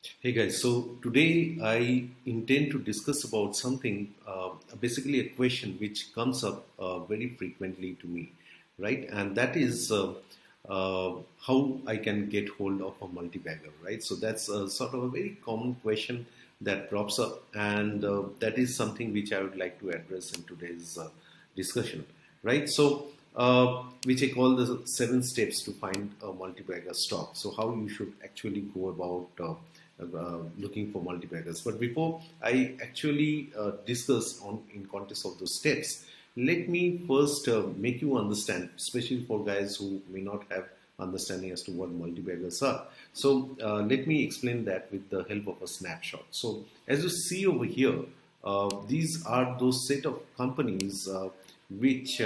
Hey guys, so today I intend to discuss about something, basically a question which comes up very frequently to me, right? And that is how I can get hold of a multi-bagger, right? So that's sort of a very common question that crops up, and that is something which I would like to address in today's discussion, right? So, which I call the 7 steps to find a multi-bagger stock. So, how you should actually go about looking for multi-baggers. But before I actually discuss on in context of those steps, let me first make you understand, especially for guys who may not have understanding as to what multi-baggers are. So let me explain that with the help of a snapshot. So as you see over here, these are those set of companies which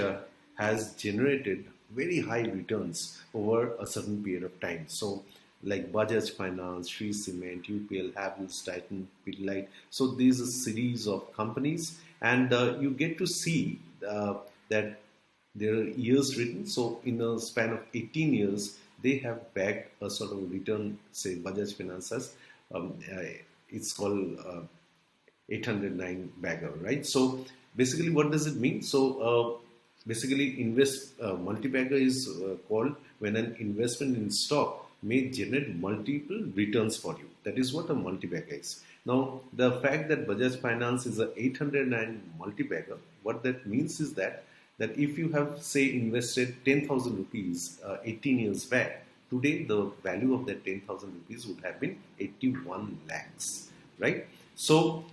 has generated very high returns over a certain period of time. So like Bajaj Finance, Shree Cement, UPL, Havells, Titan, Pidilite. So these are series of companies, and you get to see that there are years written. So in a span of 18 years, they have bagged a sort of return. Say Bajaj Finance has, it's called 809 bagger, right? So basically, what does it mean? So basically, multi-bagger is called when an investment in stock may generate multiple returns for you. That is what a multi-bagger is. Now, the fact that Bajaj Finance is a 809 multi-bagger, what that means is that if you have say invested 10,000 rupees 18 years back, today the value of that 10,000 rupees would have been 81 lakhs, right? So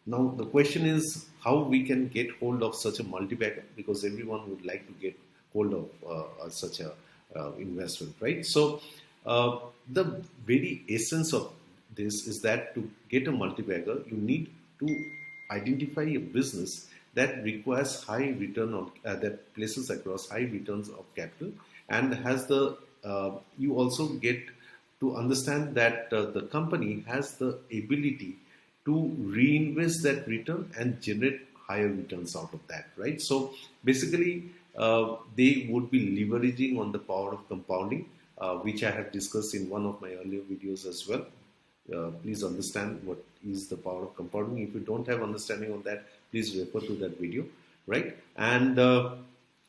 now the question is how we can get hold of such a multi-bagger, because everyone would like to get hold of such a investment, right? So the very essence of this is that to get a multi-bagger, you need to identify a business that requires high return on that places across high returns of capital, and has the you also get to understand that the company has the ability to reinvest that return and generate higher returns out of that, right? So basically, they would be leveraging on the power of compounding, which I have discussed in one of my earlier videos as well. Please understand what is the power of compounding. If you don't have understanding of that, please refer to that video, right? And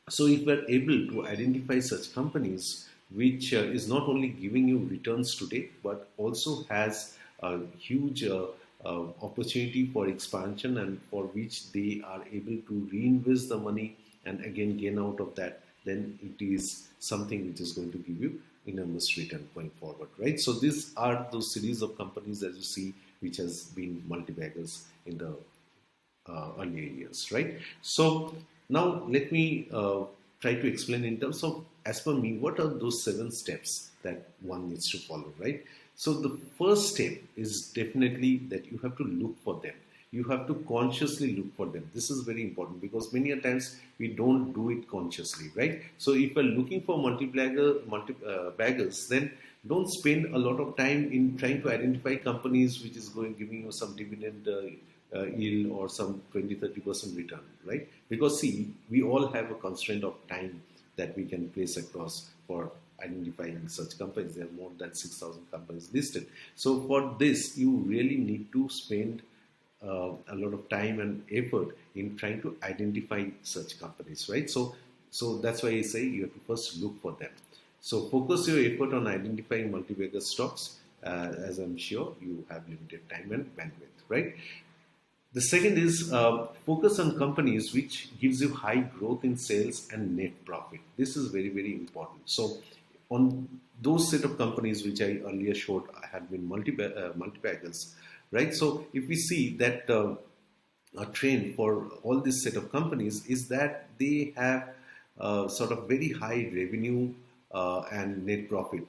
so if we're able to identify such companies which is not only giving you returns today, but also has a huge opportunity for expansion, and for which they are able to reinvest the money and again gain out of that, then it is something which is going to give you enormous return going forward, right? So these are those series of companies, as you see, which has been multi-baggers in the earlier years, right? So now let me try to explain in terms of, as per me, what are those 7 steps that one needs to follow, right? So the first step is definitely that you have to look for them. You have to consciously look for them. This is very important, because many a times we don't do it consciously, right? So if you're looking for baggers, then don't spend a lot of time in trying to identify companies which is going giving you some dividend yield or some 20-30% return, right? Because see, we all have a constraint of time that we can place across for identifying such companies. There are more than 6,000 companies listed. So for this, you really need to spend a lot of time and effort in trying to identify such companies, right? So that's why I say you have to first look for them. So focus your effort on identifying multi-bagger stocks, as I'm sure you have limited time and bandwidth, right? The second is focus on companies which gives you high growth in sales and net profit. This is very, very important. So on those set of companies which I earlier showed had been multi-baggers, right? So if we see that a trend for all this set of companies is that they have sort of very high revenue and net profit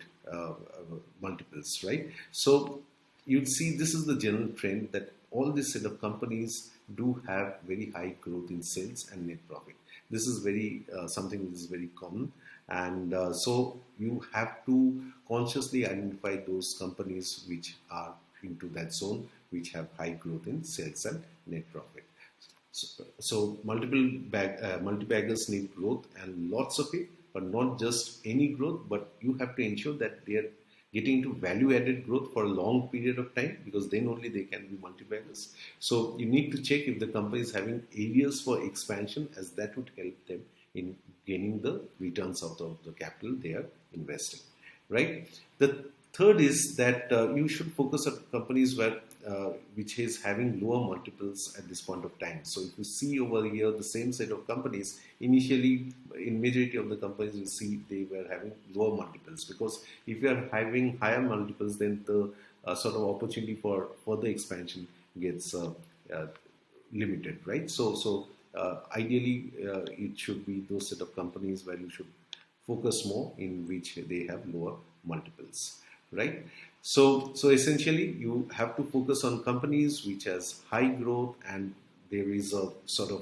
multiples, right? So you'd see this is the general trend that all this set of companies do have very high growth in sales and net profit. This is very something which is very common, and so you have to consciously identify those companies which are into that zone, which have high growth in sales and net profit. So multi-baggers need growth and lots of it, but not just any growth, but you have to ensure that getting into value-added growth for a long period of time, because then only they can be multi-baggers. So you need to check if the company is having areas for expansion, as that would help them in gaining the returns of the capital they are investing, right? The third is that you should focus on companies which is having lower multiples at this point of time. So if you see over here the same set of companies, initially in majority of the companies you see they were having lower multiples, because if you are having higher multiples, then the sort of opportunity for further expansion gets limited, right? So ideally it should be those set of companies where you should focus more, in which they have lower multiples, right? So essentially you have to focus on companies which has high growth, and there is a sort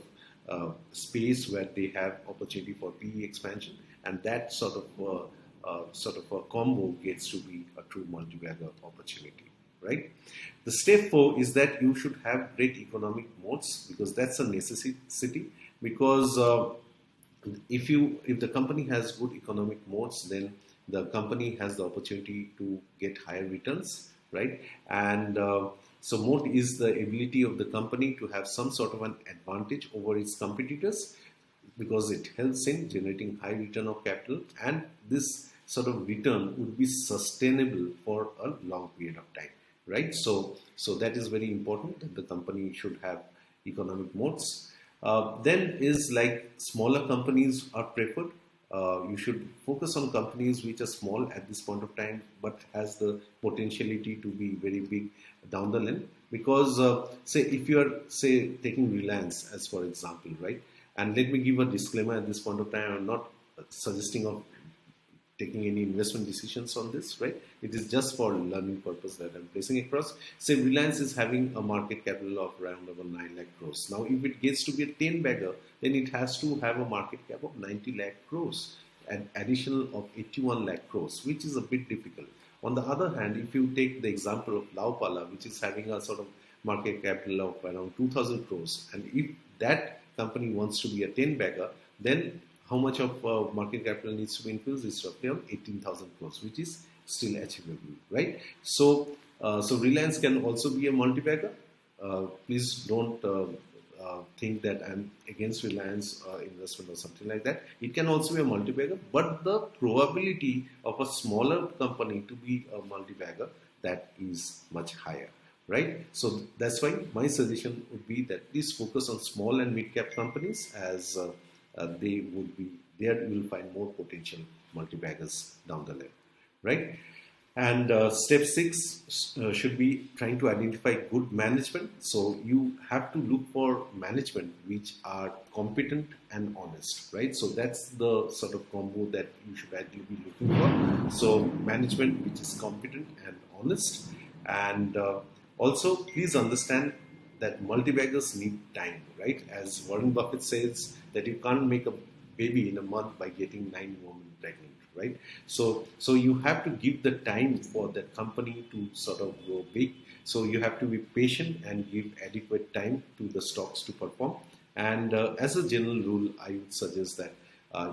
of space where they have opportunity for PE expansion, and that sort of a combo gets to be a true multi-bagger opportunity, right? The step 4 is that you should have great economic moats, because that's a necessity. Because if the company has good economic moats, then the company has the opportunity to get higher returns, right? And so moat is the ability of the company to have some sort of an advantage over its competitors, because it helps in generating high return of capital, and this sort of return would be sustainable for a long period of time, right? So that is very important, that the company should have economic moats. Then is like smaller companies are preferred. You should focus on companies which are small at this point of time, but has the potentiality to be very big down the line. Because say if you are taking Reliance as for example, right? And let me give a disclaimer at this point of time. I'm not suggesting of taking any investment decisions on this, right? It is just for learning purpose that I'm placing across. Say Reliance is having a market capital of around about 9 lakh crores. Now, if it gets to be a 10 bagger, then it has to have a market cap of 90 lakh crores, an additional of 81 lakh crores, which is a bit difficult. On the other hand, if you take the example of Laupala, which is having a sort of market capital of around 2,000 crores, and if that company wants to be a 10 bagger, then how much of market capital needs to be infused? Is roughly around 18,000 crores, which is still achievable, right? So Reliance can also be a multi-bagger. Please don't think that I'm against Reliance investment or something like that. It can also be a multi-bagger, but the probability of a smaller company to be a multi-bagger, that is much higher, right? So that's why my suggestion would be that please focus on small and mid-cap companies, as they would be there. You will find more potential multi-baggers down the line, right? And step 6 should be trying to identify good management. So you have to look for management which are competent and honest, right? So that's the sort of combo that you should ideally be looking for. So management which is competent and honest. And also please understand that multi-baggers need time, right? As Warren Buffett says, that you can't make a baby in a month by getting 9 women pregnant, right? So you have to give the time for that company to sort of grow big. So you have to be patient and give adequate time to the stocks to perform. And as a general rule, I would suggest that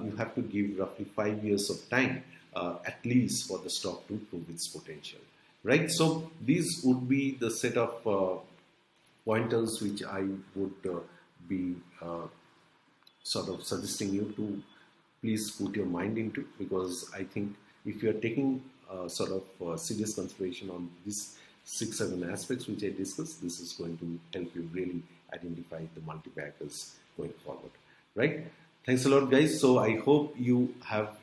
you have to give roughly 5 years of time at least for the stock to prove its potential, right? So these would be the set of pointers which I would be sort of suggesting you to please put your mind into, because I think if you are taking sort of serious consideration on these 6-7 aspects which I discussed, this is going to help you really identify the multi-baggers going forward, right? Thanks a lot, guys. So I hope you have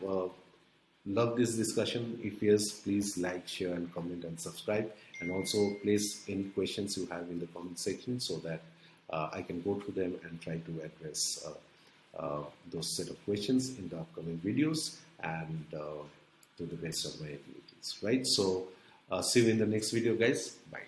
loved this discussion. If yes, please like, share and comment and subscribe, and also place any questions you have in the comment section, so that I can go through them and try to address those set of questions in the upcoming videos, and to the best of my abilities, right? So see you in the next video, guys. Bye.